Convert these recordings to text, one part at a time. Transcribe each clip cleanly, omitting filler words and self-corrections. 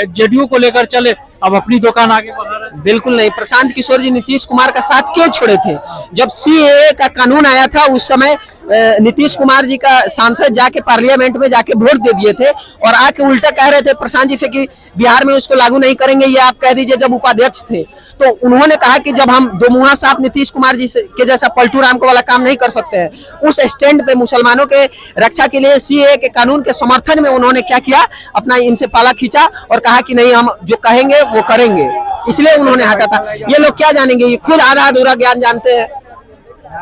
JDU को लेकर चले, अब अपनी दुकान आगे बढ़ा रहे हैं। बिल्कुल नहीं। प्रशांत किशोर जी नीतीश कुमार का साथ क्यों छोड़े थे? जब सीएए का कानून आया था उस समय नीतीश कुमार जी का सांसद जाके पार्लियामेंट में जाके वोट दे दिए थे और आके उल्टा कह रहे थे प्रशांत जी से कि बिहार में उसको लागू नहीं करेंगे, ये आप कह दीजिए। जब उपाध्यक्ष थे तो उन्होंने कहा कि जब हम दो मुहा साहब नीतीश कुमार जी के जैसा पलटू राम को वाला काम नहीं कर सकते हैं, उस स्टैंड पे मुसलमानों के रक्षा के लिए सीएए के कानून के समर्थन में उन्होंने क्या किया, अपना इनसे पाला खींचा और कहा कि नहीं, हम जो कहेंगे वो करेंगे, इसलिए उन्होंने हटा था। ये लोग क्या जानेंगे, ये खुद आधा अधूरा ज्ञान जानते हैं।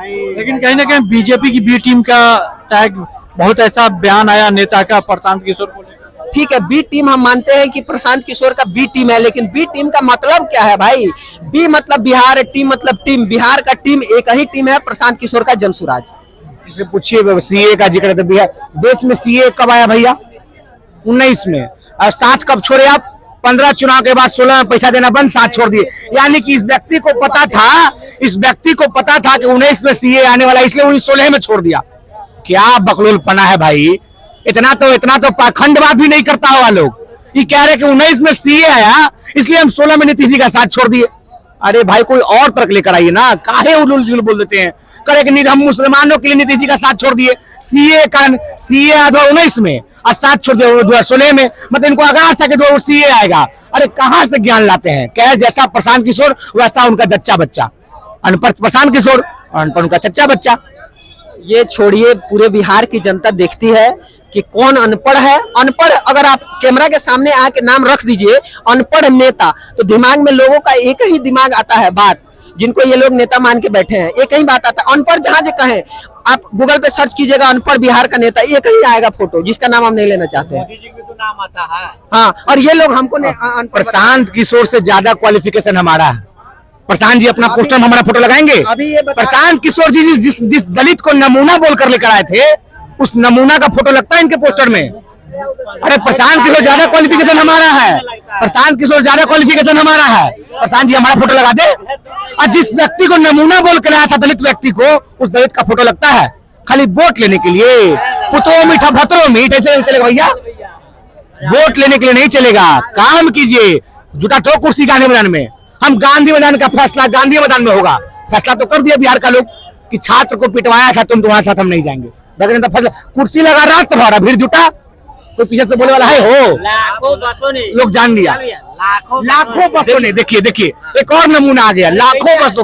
लेकिन कहीं ना कहीं बीजेपी की बी टीम का टैग, बहुत ऐसा बयान आया नेता का प्रशांत किशोर को लेकर। ठीक है, बी टीम हम मानते हैं कि प्रशांत किशोर का बी टीम है, लेकिन बी टीम का मतलब क्या है भाई? बी मतलब बिहार, टीम मतलब टीम। बिहार का टीम एक ही टीम है, प्रशांत किशोर का जनसुराज। इसे पूछिए, सीए का जिक्र है, बिहार देश में सीए कब आया भैया? 19 में। और साथ कब छोड़े आप? 15 चुनाव के बाद 16 में पैसा देना बंद, साथ छोड़ दिए। यानी कि इस व्यक्ति को पता था कि 19 में सीए आने वाला, इसलिए 16 में छोड़ दिया। क्या बकलोलपना है भाई! इतना तो पाखंडवाद भी नहीं करता हुआ लोग। ये कह रहे कि 19 में सीए आया इसलिए हम 16 में नीतीश जी का साथ छोड़ दिए। अरे भाई, कोई और तर्क लेकर आइए ना, काहे उलूल जुल बोल देते हैं। करे कि हम मुसलमानों के लिए नीतीश जी का साथ छोड़ दिए, सीए आया 19 में और साथ छोड़ दिया 2016 में। मतलब इनको आगाह था कि सीए आएगा। अरे कहां से ज्ञान लाते हैं? क्या जैसा प्रशांत किशोर वैसा उनका जच्चा बच्चा। अनपढ़ प्रशांत किशोर, अनपढ़ उनका चच्चा बच्चा। ये छोड़िए, पूरे बिहार की जनता देखती है कि कौन अनपढ़ है। अनपढ़ अगर आप कैमरा के सामने आके नाम रख दीजिए अनपढ़ नेता, तो दिमाग में लोगों का एक ही दिमाग आता है बात, जिनको ये लोग नेता मान के बैठे हैं, एक ही बात आता है। अनपढ़ जहां से कहें, आप गूगल पे सर्च कीजिएगा अनपढ़ बिहार का नेता, एक ही आएगा फोटो, जिसका नाम हम नहीं लेना चाहते हैं। तो नाम आता है। हाँ, और ये लोग हमको प्रशांत किशोर से ज्यादा क्वालिफिकेशन हमारा है। प्रशांत जी अपना पोस्टर में हमारा फोटो लगाएंगे। अभी ये प्रशांत किशोर जी जिस दलित को नमूना बोलकर लेकर आए थे, उस नमूना का फोटो लगता है इनके पोस्टर में। अरे प्रशांत किशोर ज्यादा क्वालिफिकेशन हमारा है, प्रशांत किशोर ज्यादा क्वालिफिकेशन हमारा है। प्रशांत जी हमारा फोटो लगा दे। और जिस व्यक्ति को नमूना बोल कर आया था दलित व्यक्ति को, उस दलित का फोटो लगता है खाली वोट लेने के लिए। पुतो मीठा भतरो मीठ, ऐसे नहीं चलेगा भैया। वोट लेने के लिए नहीं चलेगा, काम कीजिए। जुटा ठो कुर्सी गांधी मैदान में। हम गांधी मैदान का फैसला गांधी मैदान में होगा। फैसला तो कर दिया बिहार का लोग कि छात्र को पिटवाया था, तुम्हारे साथ हम नहीं जाएंगे। लेकिन फैसला, कुर्सी लगा रात भरा भीड़ जुटा, कोई पीछे से बोले वाला है हो? लाखों बसों ने लोग जान लिया, लाखों बसों ने। देखिए एक और नमूना आ गया। लाखों बस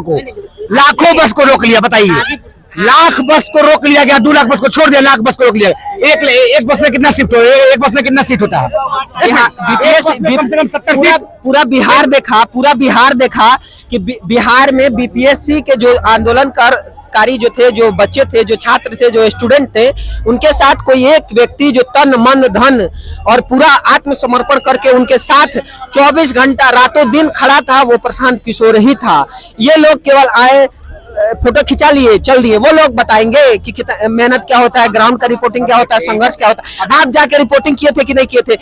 को रोक लिया। बताइए, लाख बस को रोक लिया गया, 2 लाख बस को छोड़ दिया, लाख बस को रोक लिया। एक बस में कितना शिफ्ट हो? एक बस में कितना सीट होता है? पूरा बिहार देखा कि बिहार में बीपीएससी के जो आंदोलनकारी जो थे, जो बच्चे थे, जो छात्र थे, जो स्टूडेंट थे, उनके साथ कोई एक व्यक्ति जो तन मन धन और पूरा आत्मसमर्पण करके उनके साथ 24 घंटा रातों दिन खड़ा था, वो प्रशांत किशोर ही था। ये लोग केवल आए, फोटो खिंचा लिए, चल दिए। वो लोग बताएंगे कि कितना मेहनत क्या होता है, ग्राउंड का रिपोर्टिंग क्या होता है, संघर्ष क्या होता है। आप जाके रिपोर्टिंग किए थे कि नहीं किए थे?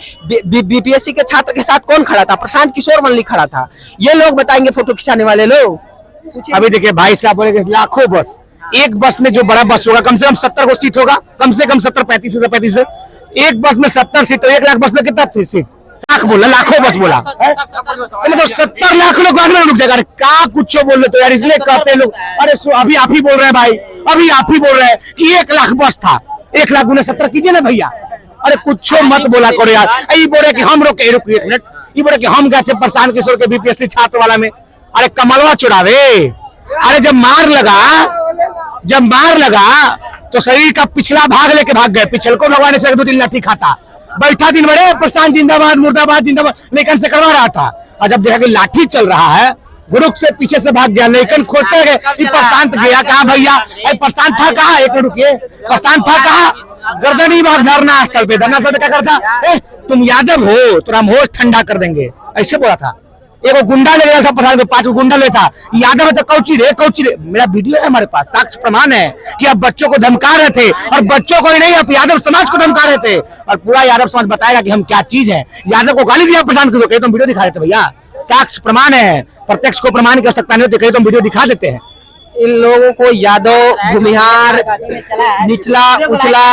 बीपीएससी के छात्र के साथ कौन खड़ा था? प्रशांत किशोर वनली खड़ा था। ये लोग बताएंगे, फोटो खिंचाने वाले लोग। अभी देखिए भाई साहब बोले लाखों बस, एक बस में जो बड़ा बस होगा कम से कम 70 को सीट होगा, कम से कम 70, 35 एक बस में 70 सीट, तो 1 लाख बस में कितना सीट? लाख बोला, लाखों बस बोला, मतलब 70 लाख लोग आगे रुक जाएगा। क्या कुछ बोल रहे तो यार, इसलिए कहते लोग। अरे अभी आप ही बोल रहे हैं भाई, अभी आप ही बोल रहे हैं कि 1 लाख बस था, 1 लाख गुने 70 कीजिए ना भैया। अरे कुछ मत बोला करो यार। ये बोले कि हम रुके, रुक 1 मिनट, ये बोले कि हम गए थे प्रशांत किशोर के बीपीएससी छात्र वाला में। अरे कमलवा चुरावे। अरे जब मार लगा तो शरीर का पिछला भाग लेके भाग गए, पिछल को भगवान से 2-3 लाठी खाता। बैठा दिन बड़े प्रशांत जिंदाबाद, मुर्दाबाद जिंदाबाद लेकिन से करवा रहा था। और जब देखा कि लाठी चल रहा है, गुरुक से पीछे से भाग गया, लेकिन खोलते गए। प्रशांत गया कहा भैया? प्रशांत था कहा? एक मिनट रुकिए, प्रशांत था कहा? गर्दन ही भाग धरना स्थल पे, धरना स्थल पे क्या करता? तुम यादव हो तो हम होश ठंडा कर देंगे, ऐसे बोला था। एक गुंडा ले गया था प्रशांत, 5 गुंडा ले था। यादव है तो कौची रे। मेरा वीडियो है हमारे पास, साक्ष्य प्रमाण है कि आप बच्चों को धमका रहे थे, और बच्चों को ही नहीं, आप यादव समाज को धमका रहे थे। और पूरा यादव समाज बताएगा कि हम क्या चीज है। यादव को गाली दिया प्रशांत किशोर, कहीं तुम वीडियो दिखा देते भैया, साक्ष्य प्रमाण है। प्रत्यक्ष को प्रमाण की आवश्यकता नहीं होती, कहीं तुम वीडियो दिखा देते हैं। इन लोगों को यादव, भूमिहार, निचला, उचला,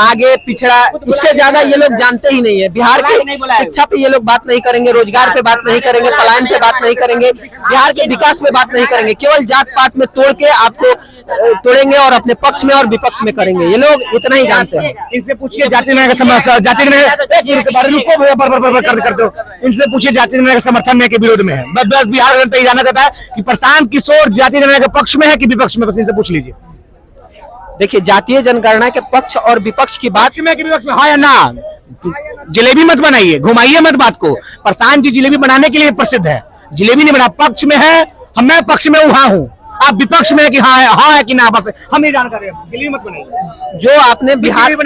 आगे पिछड़ा, इससे ज्यादा ये लोग जानते ही नहीं है। बिहार के शिक्षा पे ये लोग बात नहीं करेंगे, रोजगार पे बात नहीं करेंगे, पलायन पे बात नहीं करेंगे, बिहार के विकास पे बात नहीं करेंगे। केवल जात पात में तोड़ के आपको तोड़ेंगे और अपने पक्ष में और विपक्ष में करेंगे। ये लोग इतना ही जानते हैं। इनसे पूछिए जाति न्याय का समर्थन, जाति न्याय रुको भैया, बर करते हो। इनसे पूछिए जाति न्याय का समर्थन में के विरोध में है। बस बिहार जनता ये जानना चाहता है कि प्रशांत किशोर जाति न्याय के पक्ष में है कि विपक्ष में, बस इनसे पूछ लीजिए। देखिए, जातीय जनगणना के पक्ष और विपक्ष की बात में कि विपक्ष में, हाँ या ना? जलेबी मत बनाइए, घुमाइए मत बात को। प्रशांत जी जलेबी बनाने के लिए प्रसिद्ध है, जलेबी नहीं बना। पक्ष में है, मैं पक्ष में वहां हूँ, आप विपक्ष में है कि हाँ है कि ना, बस हम ये जानकारी है। जलेबी मत बनाइए। जो आपने बिहार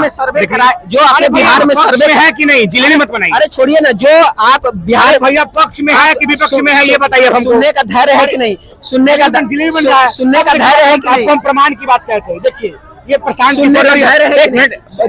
में सर्वे कराया, जो आपने बिहार में सर्वे है कि नहीं, जलेबी मत बनाइए। अरे छोड़िए ना, जो आप बिहार भैया पक्ष में है कि विपक्ष में है, ये बताइए हमको। सुनने का धैर्य है कि नहीं? सुनने का धैर्य है कि नहीं? हम प्रमाण की बात कहते हैं। देखिए, ये प्रशांत सुनने का धैर्य है कि नहीं?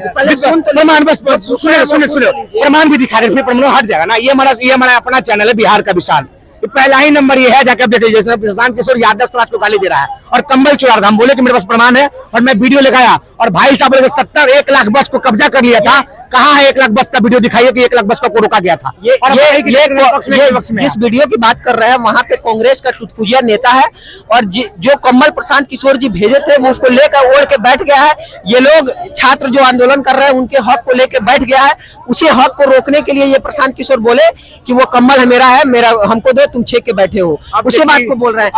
पहले सुन तो प्रमाण, बस सुने प्रमाण भी दिखा रहे, प्रमाण हट जाएगा ना। ये हमारा अपना चैनल है बिहार का विशाल, पहला ही नंबर ये है, जाकर देखिए। जैसे प्रशांत किशोर यादव समाज को गाली दे रहा है और कंबल चुरा रहा था। हम बोले कि मेरे पास प्रमाण है और मैं वीडियो लगाया और भाई साहब बोले 1 लाख बस को कब्जा कर लिया था। कहाँ है 1 लाख बस का वीडियो? दिखाइए कि 1 लाख बस को रोका गया था। ये जिस वीडियो की बात कर रहे हैं वहां पे कांग्रेस का टुटपुजिया नेता है और जो कम्बल प्रशांत किशोर जी भेजे थे वो उसको लेकर ओढ़ के बैठ गया है। ये लोग छात्र जो आंदोलन कर रहे हैं उनके हक को लेकर बैठ गया है। उसी हक को रोकने के लिए ये प्रशांत किशोर बोले कि वो कम्बल है, मेरा हमको दो, तुम छेक के बैठे हो। उसी बात को बोल रहे हैं।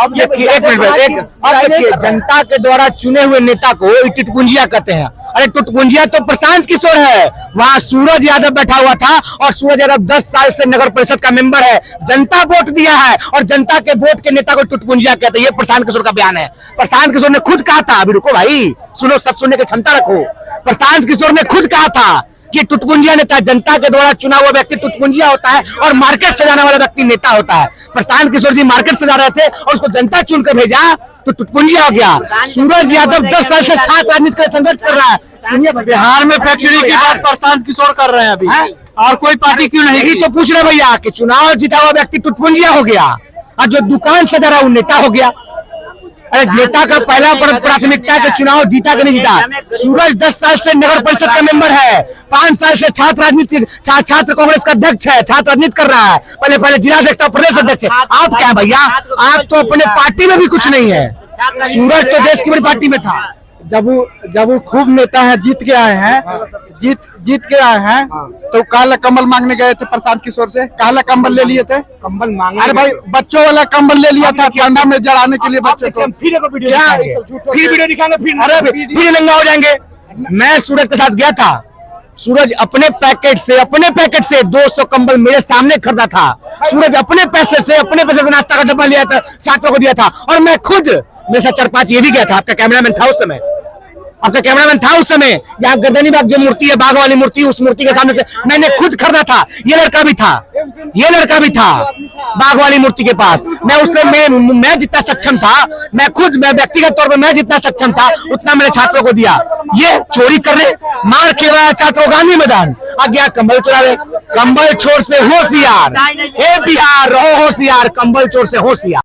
जनता के द्वारा चुने हुए नेता को टुटपुंजिया कहते हैं। अरे टुटपुंजिया तो प्रशांत किशोर है। वहाँ सूरज यादव बैठा हुआ था और सूरज यादव 10 साल से नगर परिषद का मेंबर है। जनता वोट दिया है और जनता के वोट के नेता को टुटपुंजिया कहते हैं। ये प्रशांत किशोर का बयान है। प्रशांत किशोर ने खुद कहा था, अभी रुको भाई, सुनो, सब सुनने की क्षमता रखो। प्रशांत किशोर ने खुद कहा था कि टुटपुंजिया नेता, जनता के द्वारा चुना हुआ व्यक्ति टुटपुंजिया होता है और मार्केट सजाने वाला व्यक्ति नेता होता है। प्रशांत किशोर जी मार्केट सजा रहे थे और उसको जनता चुनकर भेजा तो टुटपुंजिया हो गया। सूरज यादव 10 साल से छात्र राजनीति का संघर्ष कर रहा है। बिहार में फैक्ट्री की बात प्रशांत किशोर कर रहे हैं अभी, और कोई पार्टी क्यों नहीं? तो पूछ रहे भैया कि चुनाव जीता हुआ व्यक्ति टुटपुंजिया हो गया और जो दुकान सजा रहा वो नेता हो गया। अरे नेता का पहला प्राथमिकता है चुनाव जीता कि नहीं जीता। सूरज 10 साल से नगर परिषद का मेंबर है, 5 साल से छात्र राजनीति, छात्र कांग्रेस का अध्यक्ष है, छात्र राजनीति कर रहा है, पहले जिला अध्यक्ष, प्रदेश अध्यक्ष है। आप क्या भैया, आप तो अपने पार्टी में भी कुछ नहीं है। सूरज तो देश की बड़ी पार्टी में था। जब वो खूब नेता है, जीत के आए हैं, तो काला कंबल मांगने गए थे प्रशांत किशोर से, काला कंबल ले लिए थे। कंबल मांगे? अरे भाई, बच्चों वाला कंबल ले लिया था ठंडा में जड़ाने के लिए बच्चों को। फिर वीडियो दिखाएंगे, फिर नंगा हो जाएंगे। मैं सूरज के साथ गया था। सूरज अपने पैकेट से 200 कंबल मेरे सामने खरीदा था। सूरज अपने पैसे से नाश्ता का डब्बा लिया था, छात्रों को दिया था। और मैं खुद, मेरे साथ 4-5 ये भी गया था। आपका कैमरामैन था उस समय, यहाँ गर्दनी बाग जो मूर्ति है, बाघ वाली मूर्ति, उस मूर्ति के सामने से मैंने खुद खरीदा था। ये लड़का भी था बाघ वाली मूर्ति के पास। मैं उसमें मैं जितना सक्षम था, मैं व्यक्तिगत तौर पर मैं जितना सक्षम था उतना मैंने छात्रों को दिया। ये चोरी कर रहे, मार खिलवाया छात्रों गांधी मैदान, आ गया कंबल चुरा रहे। कंबल चोर से होशियार, हे बिहार रहो होशियार, कंबल चोर से होशियार।